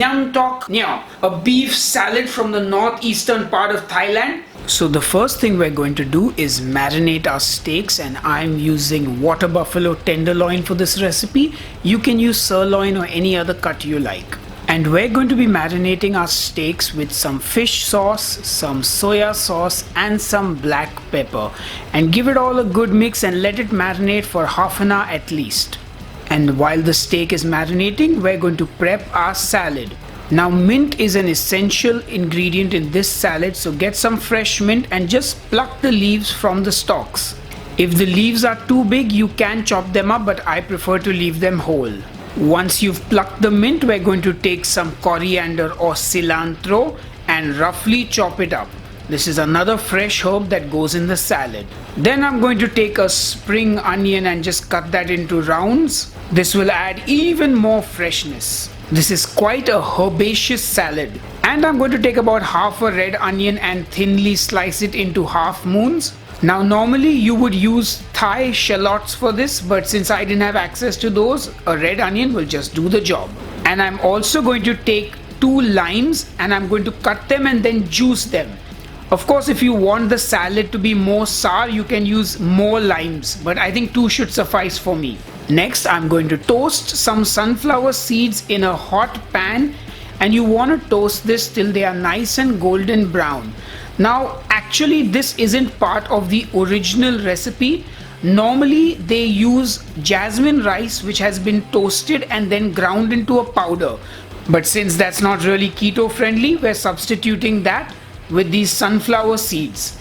Nyang Tok Nyao, a beef salad from the northeastern part of Thailand. So the first thing we're going to do is marinate our steaks, and I'm using water buffalo tenderloin for this recipe. You can use sirloin or any other cut you like. And we're going to be marinating our steaks with some fish sauce, some soya sauce and some black pepper, and give it all a good mix and let it marinate for half an hour at least. And while the steak is marinating, we're going to prep our salad. Now mint is an essential ingredient in this salad, so get some fresh mint and just pluck the leaves from the stalks. If the leaves are too big, you can chop them up, but I prefer to leave them whole. Once you've plucked the mint, we're going to take some coriander or cilantro and roughly chop it up. This is another fresh herb that goes in the salad. Then I'm going to take a spring onion and just cut that into rounds. This will add even more freshness. This is quite a herbaceous salad. And I'm going to take about half a red onion and thinly slice it into half moons. Now normally you would use Thai shallots for this, but since I didn't have access to those, a red onion will just do the job. And I'm also going to take 2 limes and I'm going to cut them and then juice them. Of course, if you want the salad to be more sour, you can use more limes, but I think 2 should suffice for me. Next, I'm going to toast some sunflower seeds in a hot pan, and you want to toast this till they are nice and golden brown. Now, actually, this isn't part of the original recipe. Normally, they use jasmine rice which has been toasted and then ground into a powder. But since that's not really keto friendly, we're substituting that with these sunflower seeds.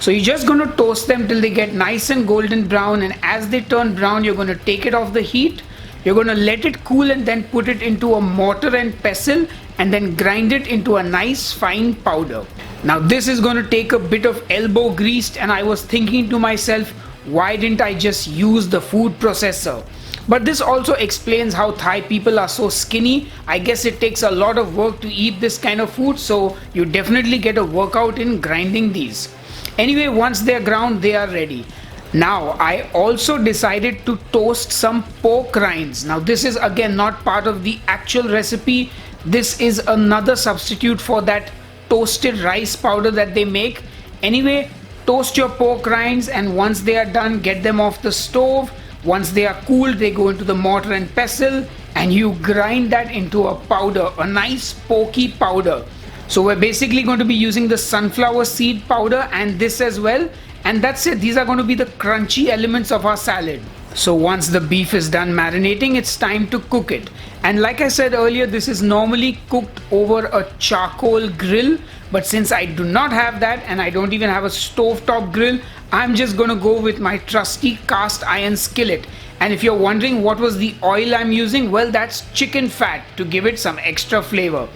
So you're just going to toast them till they get nice and golden brown, and as they turn brown, you're going to take it off the heat. You're going to let it cool and then put it into a mortar and pestle and then grind it into a nice fine powder. Now this is going to take a bit of elbow grease, and I was thinking to myself, why didn't I just use the food processor? But this also explains how Thai people are so skinny. I guess it takes a lot of work to eat this kind of food, so you definitely get a workout in grinding these. Anyway, once they're ground, they are ready. Now, I also decided to toast some pork rinds. Now, this is again not part of the actual recipe. This is another substitute for that toasted rice powder that they make. Anyway, toast your pork rinds, and once they are done, get them off the stove. Once they are cooled, they go into the mortar and pestle, and you grind that into a powder, a nice porky powder. So we're basically going to be using the sunflower seed powder and this as well. And that's it. These are going to be the crunchy elements of our salad. So once the beef is done marinating, it's time to cook it. And like I said earlier, this is normally cooked over a charcoal grill. But since I do not have that and I don't even have a stovetop grill, I'm just going to go with my trusty cast iron skillet. And if you're wondering what was the oil I'm using, well, that's chicken fat to give it some extra flavor.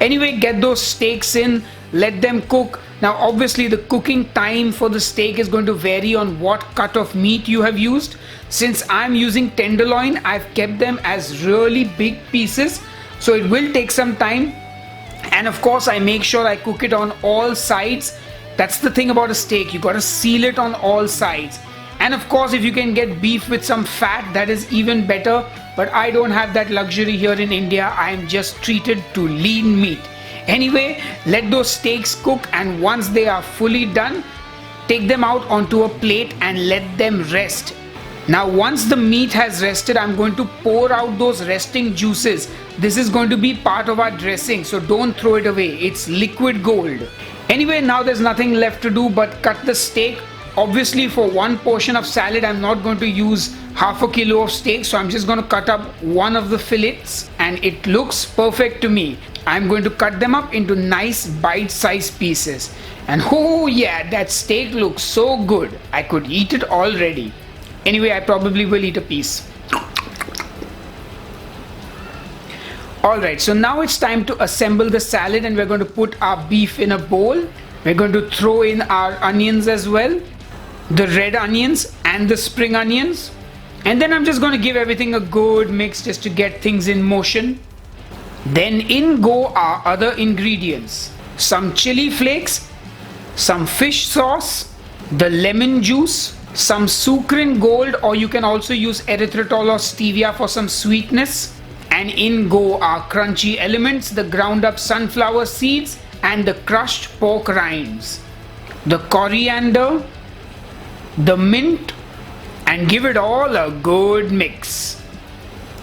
Anyway, get those steaks in, let them cook. Now obviously the cooking time for the steak is going to vary on what cut of meat you have used. Since I'm using tenderloin, I've kept them as really big pieces, so it will take some time. And of course I make sure I cook it on all sides. That's the thing about a steak, you got to seal it on all sides. And of course, if you can get beef with some fat, that is even better. But I don't have that luxury here in India. I am just treated to lean meat. Anyway, let those steaks cook, and once they are fully done, take them out onto a plate and let them rest. Now once the meat has rested, I'm going to pour out those resting juices. This is going to be part of our dressing, so don't throw it away. It's liquid gold. Anyway, now there's nothing left to do but cut the steak. Obviously, for one portion of salad, I'm not going to use half a kilo of steak, so I'm just going to cut up one of the fillets, and it looks perfect to me. I'm going to cut them up into nice bite-sized pieces. And oh yeah, that steak looks so good. I could eat it already. Anyway, I probably will eat a piece. Alright, so now it's time to assemble the salad, and we're going to put our beef in a bowl. We're going to throw in our onions as well, the red onions and the spring onions. And then I'm just going to give everything a good mix just to get things in motion. Then in go our other ingredients. Some chili flakes, some fish sauce, the lemon juice, some sucrin gold, or you can also use erythritol or stevia for some sweetness, And in go our crunchy elements, the ground up sunflower seeds and the crushed pork rinds, the coriander, the mint, and give it all a good mix.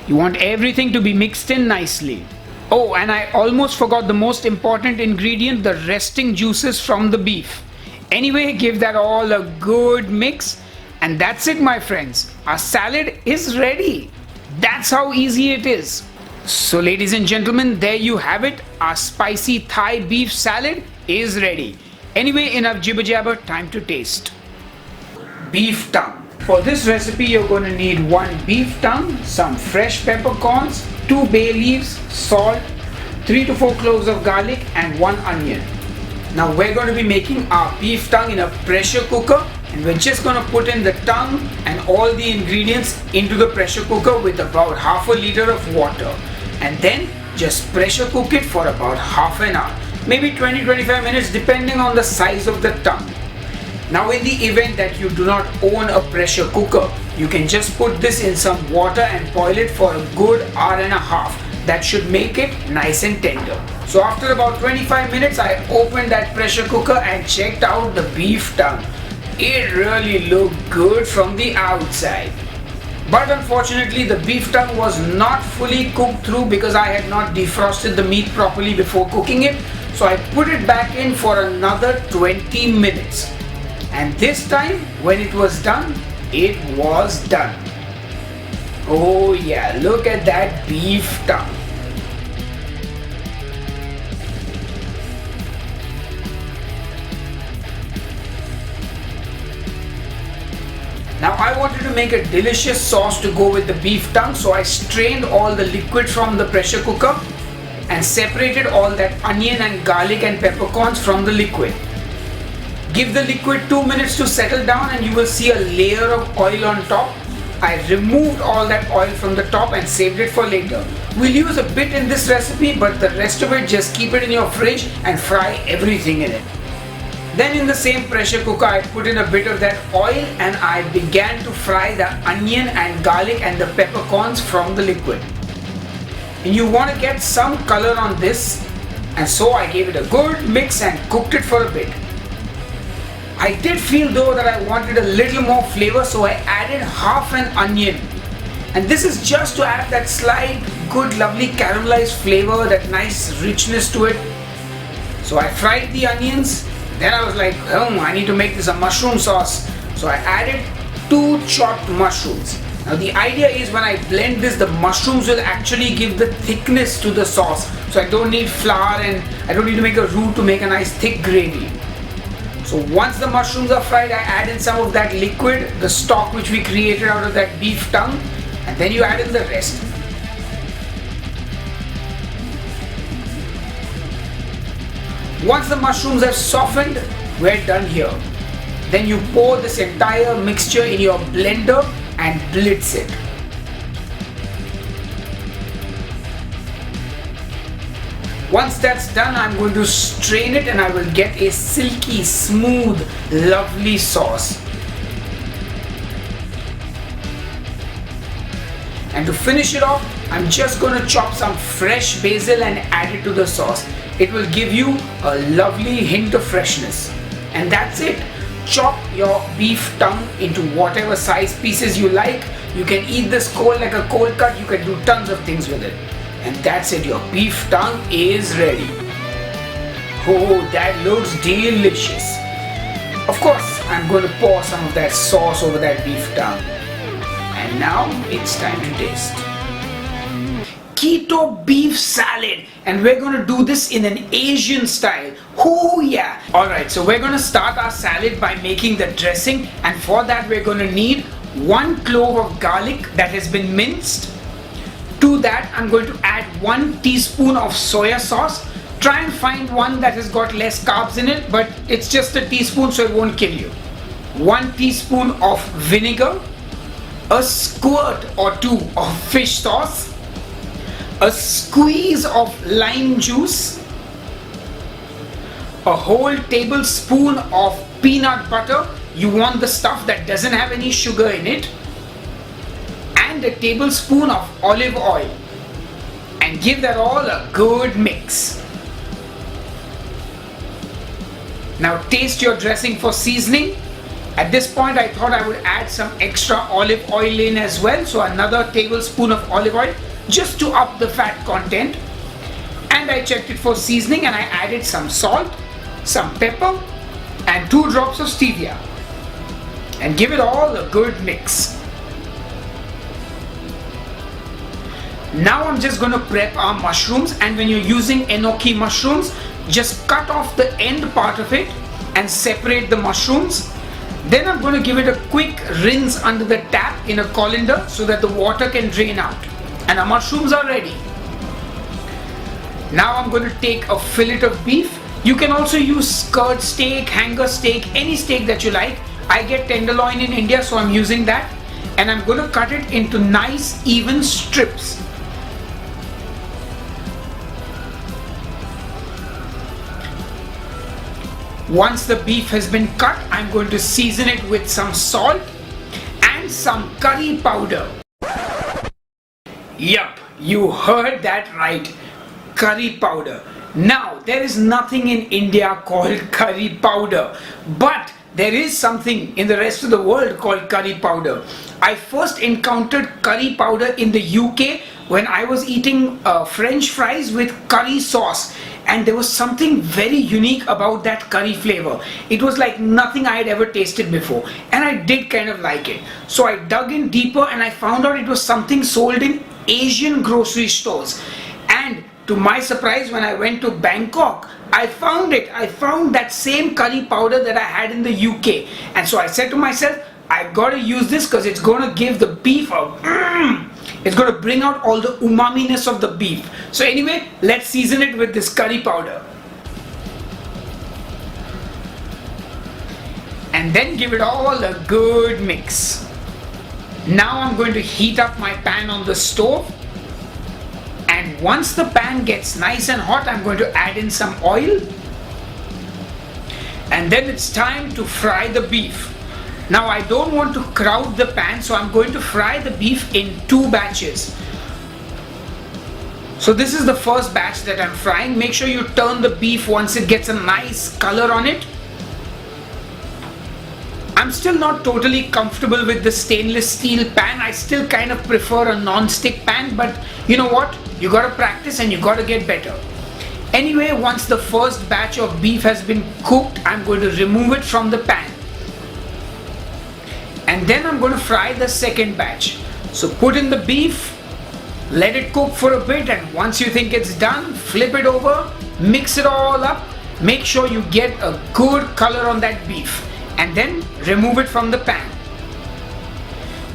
You want everything to be mixed in nicely. Oh, and I almost forgot the most important ingredient, the resting juices from the beef. Anyway, give that all a good mix, and that's it, my friends. Our salad is ready. That's how easy it is. So ladies and gentlemen, there you have it. Our spicy Thai beef salad is ready. Anyway, enough jibber jabber, time to taste. Beef tongue. For this recipe, you're going to need 1 beef tongue, some fresh peppercorns, 2 bay leaves, salt, 3 to 4 cloves of garlic, and 1 onion. Now we're going to be making our beef tongue in a pressure cooker, and we're just going to put in the tongue and all the ingredients into the pressure cooker with about half a liter of water, and then just pressure cook it for about half an hour, maybe 20-25 minutes depending on the size of the tongue. Now in the event that you do not own a pressure cooker, you can just put this in some water and boil it for a good hour and a half. That should make it nice and tender. So after about 25 minutes, I opened that pressure cooker and checked out the beef tongue. It really looked good from the outside. But unfortunately, the beef tongue was not fully cooked through because I had not defrosted the meat properly before cooking it. So I put it back in for another 20 minutes. And this time, when it was done, it was done. Oh yeah, look at that beef tongue. Now I wanted to make a delicious sauce to go with the beef tongue, so I strained all the liquid from the pressure cooker and separated all that onion and garlic and peppercorns from the liquid. Give the liquid 2 minutes to settle down and you will see a layer of oil on top. I removed all that oil from the top and saved it for later. We'll use a bit in this recipe, but the rest of it just keep it in your fridge and fry everything in it. Then in the same pressure cooker, I put in a bit of that oil and I began to fry the onion and garlic and the peppercorns from the liquid. And you want to get some color on this, and so I gave it a good mix and cooked it for a bit. I did feel though that I wanted a little more flavor, so I added half an onion. And this is just to add that slight, good, lovely caramelized flavor, that nice richness to it. So I fried the onions. Then I was like, I need to make this a mushroom sauce. So I added 2 chopped mushrooms. Now the idea is when I blend this, the mushrooms will actually give the thickness to the sauce. So I don't need flour and I don't need to make a roux to make a nice thick gravy. So once the mushrooms are fried, I add in some of that liquid, the stock which we created out of that beef tongue, and then you add in the rest. Once the mushrooms have softened, we're done here. Then you pour this entire mixture in your blender and blitz it. Once that's done, I'm going to strain it and I will get a silky, smooth, lovely sauce. And to finish it off, I'm just going to chop some fresh basil and add it to the sauce. It will give you a lovely hint of freshness. And that's it. Chop your beef tongue into whatever size pieces you like. You can eat this cold like a cold cut. You can do tons of things with it. And that's it, your beef tongue is ready. Oh, that looks delicious. Of course, I'm going to pour some of that sauce over that beef tongue. And now it's time to taste. Keto beef salad, and we're going to do this in an Asian style. Oh yeah. Alright, so we're going to start our salad by making the dressing, and for that we're going to need 1 clove of garlic that has been minced. To that I'm going to add 1 teaspoon of soya sauce. Try and find one that has got less carbs in it, but it's just a teaspoon so it won't kill you. 1 teaspoon of vinegar, a squirt or 2 of fish sauce, a squeeze of lime juice, a whole tablespoon of peanut butter. You want the stuff that doesn't have any sugar in it, and a tablespoon of olive oil. and give that all a good mix. Now taste your dressing for seasoning. At this point I thought I would add some extra olive oil in as well, so another tablespoon of olive oil just to up the fat content. And I checked it for seasoning and I added some salt, some pepper and 2 drops of stevia, and give it all a good mix. Now I'm just going to prep our mushrooms, and when you're using enoki mushrooms, just cut off the end part of it and separate the mushrooms. Then I'm going to give it a quick rinse under the tap in a colander so that the water can drain out, and our mushrooms are ready. Now I'm going to take a fillet of beef. You can also use skirt steak, hanger steak, any steak that you like. I get tenderloin in India, so I'm using that, and I'm going to cut it into nice even strips. Once the beef has been cut, I'm going to season it with some salt and some curry powder. Yup, you heard that right, curry powder. Now, there is nothing in India called curry powder, but there is something in the rest of the world called curry powder. I first encountered curry powder in the UK when I was eating French fries with curry sauce, and there was something very unique about that curry flavor. It was like nothing I had ever tasted before, and I did kind of like it. So I dug in deeper and I found out it was something sold in Asian grocery stores. And to my surprise, when I went to Bangkok, I found it. I found that same curry powder that I had in the UK. And so I said to myself, I gotta use this because it's gonna give the beef a it's gonna bring out all the umami-ness of the beef. So anyway, let's season it with this curry powder. And then give it all a good mix. Now I'm going to heat up my pan on the stove. And once the pan gets nice and hot, I'm going to add in some oil. And then it's time to fry the beef. Now I don't want to crowd the pan, so I'm going to fry the beef in 2 batches. So this is the first batch that I'm frying. Make sure you turn the beef once it gets a nice color on it. I'm still not totally comfortable with the stainless steel pan. I still kind of prefer a non-stick pan, but you know what? You gotta practice and you gotta get better. Anyway, once the first batch of beef has been cooked, I'm going to remove it from the pan. And then I'm going to fry the second batch. So put in the beef, let it cook for a bit, and once you think it's done, flip it over, mix it all up, make sure you get a good color on that beef, and then remove it from the pan.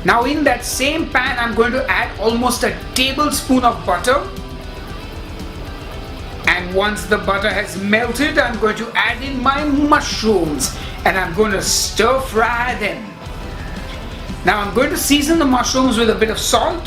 Now in that same pan, I'm going to add almost a tablespoon of butter. And once the butter has melted, I'm going to add in my mushrooms, and I'm going to stir fry them. Now I'm going to season the mushrooms with a bit of salt.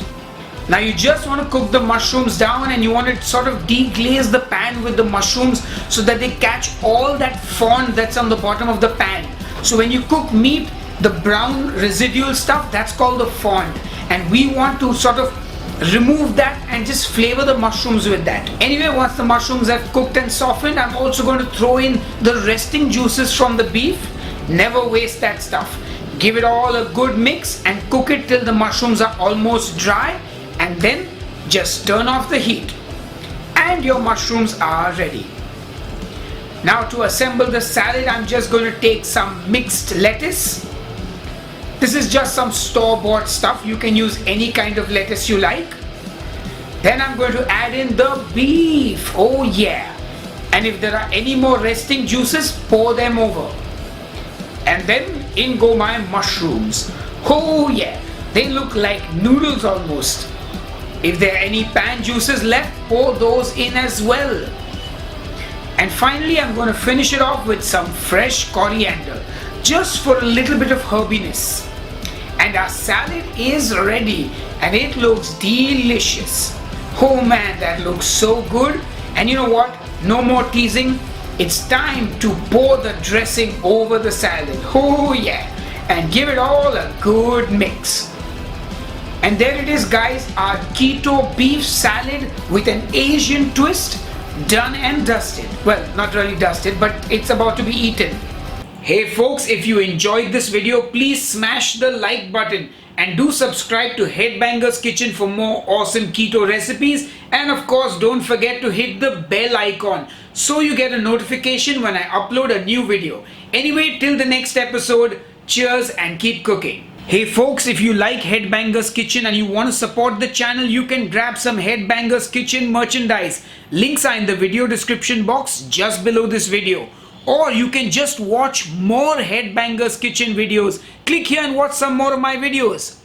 Now you just want to cook the mushrooms down, and you want to sort of deglaze the pan with the mushrooms so that they catch all that fond that's on the bottom of the pan. So when you cook meat, the brown residual stuff, that's called the fond, and we want to sort of remove that and just flavor the mushrooms with that. Anyway, once the mushrooms have cooked and softened, I'm also going to throw in the resting juices from the beef. Never waste that stuff. Give it all a good mix and cook it till the mushrooms are almost dry, and then just turn off the heat and your mushrooms are ready. Now to assemble the salad, I'm just going to take some mixed lettuce. This is just some store-bought stuff. You can use any kind of lettuce you like. Then I'm going to add in the beef. Oh yeah. And if there are any more resting juices, pour them over. And then in go my mushrooms. Oh yeah, they look like noodles almost. If there are any pan juices left, pour those in as well. And finally, I'm going to finish it off with some fresh coriander, just for a little bit of herbiness. And our salad is ready, and it looks delicious. Oh man, that looks so good. And you know what? No more teasing. It's time to pour the dressing over the salad. Oh yeah, and give it all a good mix. And there it is, guys, our keto beef salad with an Asian twist, done and dusted. Well, not really dusted, but it's about to be eaten. Hey folks, if you enjoyed this video, please smash the like button and do subscribe to Headbangers Kitchen for more awesome keto recipes. And of course, don't forget to hit the bell icon so you get a notification when I upload a new video. Anyway, till the next episode, cheers and keep cooking. Hey folks, if you like Headbangers Kitchen and you want to support the channel, you can grab some Headbangers Kitchen merchandise. Links are in the video description box just below this video. Or you can just watch more Headbangers Kitchen videos. Click here and watch some more of my videos.